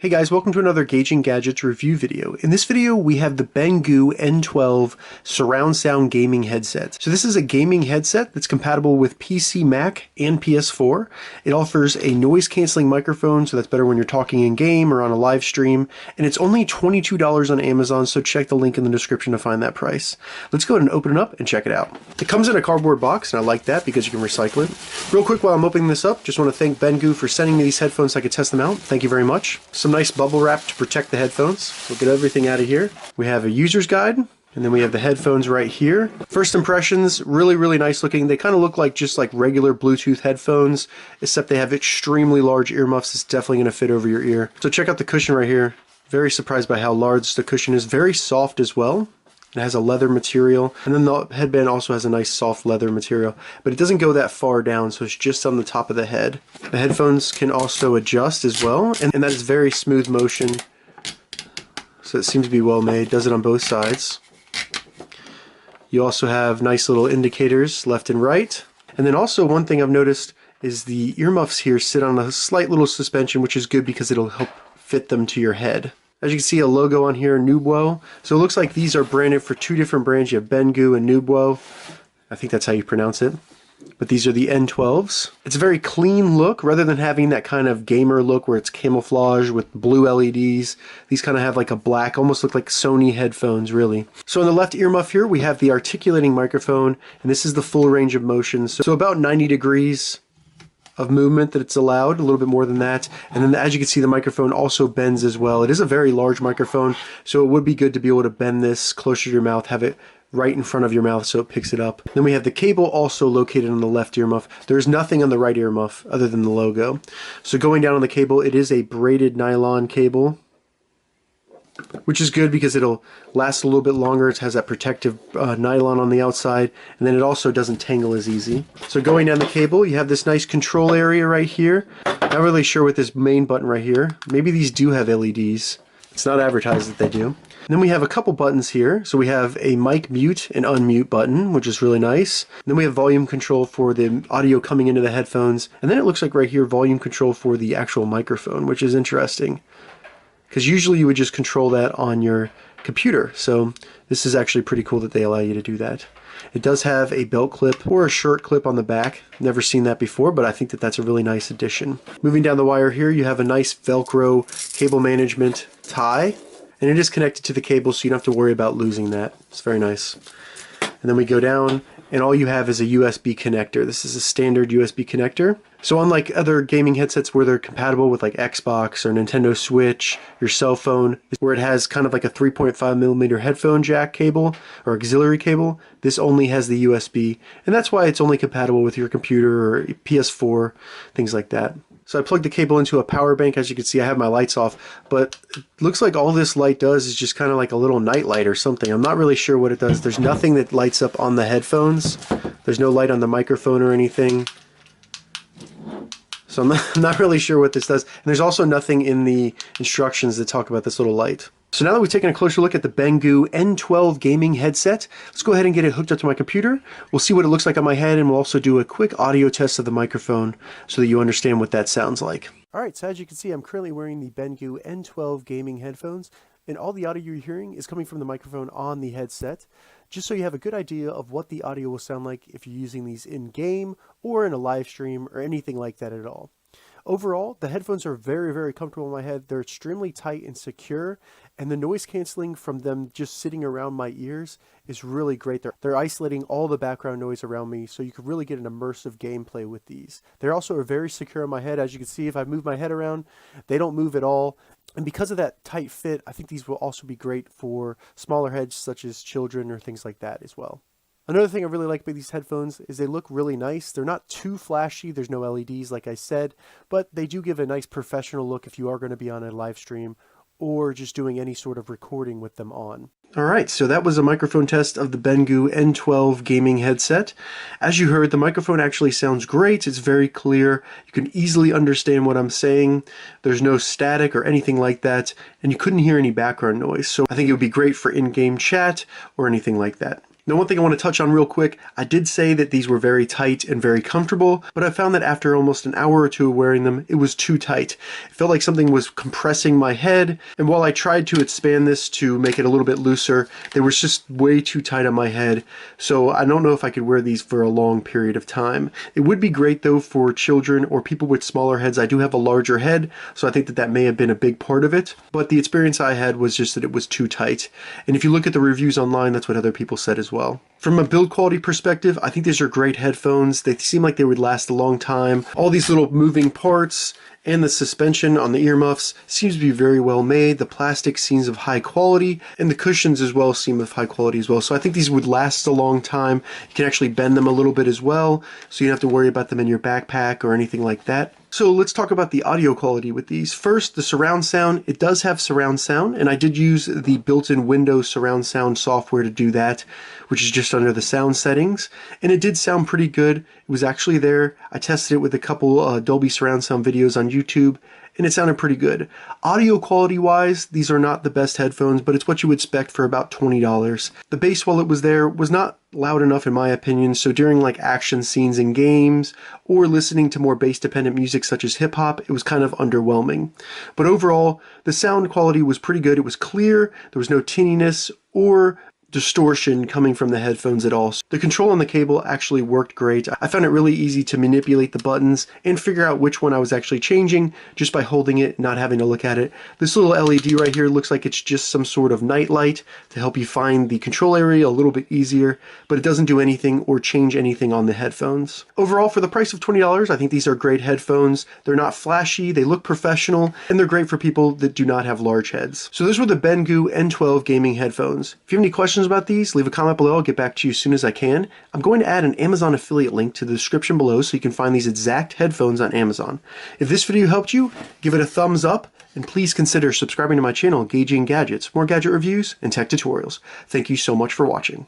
Hey guys, welcome to another Gauging Gadgets review video. In this video, we have the BENGOO N12 surround sound gaming headset. So this is a gaming headset that's compatible with PC, Mac, and PS4. It offers a noise canceling microphone, so that's better when you're talking in game or on a live stream. And it's only $22 on Amazon, so check the link in the description to find that price. Let's go ahead and open it up and check it out. It comes in a cardboard box, and I like that because you can recycle it. Real quick while I'm opening this up, just want to thank BENGOO for sending me these headphones so I could test them out. Thank you very much. Some nice bubble wrap to protect the headphones. We'll get everything out of here. We have a user's guide, and then we have the headphones right here. First impressions, really nice looking. They kind of look like just like regular Bluetooth headphones, except they have extremely large earmuffs. It's definitely going to fit over your ear. So check out the cushion right here. Very surprised by how large the cushion is. Very soft as well. It has a leather material, and then the headband also has a nice soft leather material, but it doesn't go that far down, so it's just on the top of the head. The headphones can also adjust as well, and that is very smooth motion, so it seems to be well made. Does it on both sides. You also have nice little indicators left and right, and then also one thing I've noticed is the earmuffs here sit on a slight little suspension, which is good because it'll help fit them to your head. As you can see, a logo on here, NUBWO. So it looks like these are branded for two different brands. You have BENGOO and NUBWO. I think that's how you pronounce it. But these are the N12s. It's a very clean look, rather than having that kind of gamer look where it's camouflage with blue LEDs. These kind of have like a black, almost look like Sony headphones, really. So on the left earmuff here, we have the articulating microphone, and this is the full range of motion. So about 90 degrees of movement that it's allowed, a little bit more than that. And then as you can see, the microphone also bends as well. It is a very large microphone, so it would be good to be able to bend this closer to your mouth, have it right in front of your mouth so it picks it up. Then we have the cable also located on the left earmuff. There's nothing on the right earmuff other than the logo. So going down on the cable, it is a braided nylon cable, which is good because it'll last a little bit longer. It has that protective nylon on the outside, and then it also doesn't tangle as easy. So going down the cable, you have this nice control area right here. Not really sure with this main button right here. Maybe these do have LEDs. It's not advertised that they do. And then we have a couple buttons here. So we have a mic mute and unmute button, which is really nice. And then we have volume control for the audio coming into the headphones. And then it looks like right here, volume control for the actual microphone, which is interesting, because usually you would just control that on your computer. So this is actually pretty cool that they allow you to do that. It does have a belt clip or a shirt clip on the back. Never seen that before, but I think that that's a really nice addition. Moving down the wire here, you have a nice Velcro cable management tie, and it is connected to the cable, so you don't have to worry about losing that. It's very nice. And then we go down, and all you have is a USB connector. This is a standard USB connector. So unlike other gaming headsets where they're compatible with like Xbox or Nintendo Switch, your cell phone, where it has kind of like a 3.5mm headphone jack cable or auxiliary cable, this only has the USB, and that's why it's only compatible with your computer or PS4, things like that. So I plugged the cable into a power bank. As you can see, I have my lights off, but it looks like all this light does is just kind of like a little night light or something. I'm not really sure what it does. There's nothing that lights up on the headphones. There's no light on the microphone or anything. So I'm not really sure what this does. And there's also nothing in the instructions that talk about this little light. So now that we've taken a closer look at the BENGOO N12 gaming headset, let's go ahead and get it hooked up to my computer. We'll see what it looks like on my head, and we'll also do a quick audio test of the microphone so that you understand what that sounds like. Alright, so as you can see, I'm currently wearing the BENGOO N12 gaming headphones, and all the audio you're hearing is coming from the microphone on the headset, just so you have a good idea of what the audio will sound like if you're using these in-game or in a live stream or anything like that at all. Overall, the headphones are very comfortable in my head. They're extremely tight and secure, and the noise canceling from them just sitting around my ears is really great. They're isolating all the background noise around me, so you can really get an immersive gameplay with these. They're also very secure in my head. As you can see, if I move my head around, they don't move at all. And because of that tight fit, I think these will also be great for smaller heads such as children or things like that as well. Another thing I really like about these headphones is they look really nice. They're not too flashy. There's no LEDs like I said, but they do give a nice professional look if you are going to be on a live stream or just doing any sort of recording with them on. Alright, so that was a microphone test of the BENGOO N12 gaming headset. As you heard, the microphone actually sounds great. It's very clear. You can easily understand what I'm saying. There's no static or anything like that, and you couldn't hear any background noise. So I think it would be great for in-game chat or anything like that. Now, one thing I want to touch on real quick, I did say that these were very tight and very comfortable, but I found that after almost an hour or two of wearing them, it was too tight. It felt like something was compressing my head, and while I tried to expand this to make it a little bit looser, they were just way too tight on my head, so I don't know if I could wear these for a long period of time. It would be great though for children or people with smaller heads. I do have a larger head, so I think that that may have been a big part of it, but the experience I had was just that it was too tight. And if you look at the reviews online, that's what other people said as well. From a build quality perspective, I think these are great headphones. They seem like they would last a long time. All these little moving parts and the suspension on the earmuffs seems to be very well made. The plastic seems of high quality, and the cushions as well seem of high quality as well. So I think these would last a long time. You can actually bend them a little bit as well, so you don't have to worry about them in your backpack or anything like that. So let's talk about the audio quality with these. First, the surround sound. It does have surround sound, and I did use the built-in Windows surround sound software to do that, which is just under the sound settings, and it did sound pretty good. It was actually there. I tested it with a couple Dolby surround sound videos on YouTube, and it sounded pretty good. Audio quality wise, these are not the best headphones, but it's what you would expect for about $20. The bass, while it was there, was not loud enough in my opinion, so during like action scenes in games or listening to more bass dependent music such as hip hop, it was kind of underwhelming. But overall, the sound quality was pretty good. It was clear, there was no tinniness or distortion coming from the headphones at all. The control on the cable actually worked great. I found it really easy to manipulate the buttons and figure out which one I was actually changing just by holding it, not having to look at it. This little LED right here looks like it's just some sort of night light to help you find the control area a little bit easier, but it doesn't do anything or change anything on the headphones. Overall, for the price of $20, I think these are great headphones. They're not flashy, they look professional, and they're great for people that do not have large heads. So those were the BENGOO N12 gaming headphones. If you have any questions about these, leave a comment below. I'll get back to you as soon as I can. I'm going to add an Amazon affiliate link to the description below so you can find these exact headphones on Amazon. If this video helped you, give it a thumbs up, and please consider subscribing to my channel, Gauging Gadgets, more gadget reviews and tech tutorials. Thank you so much for watching.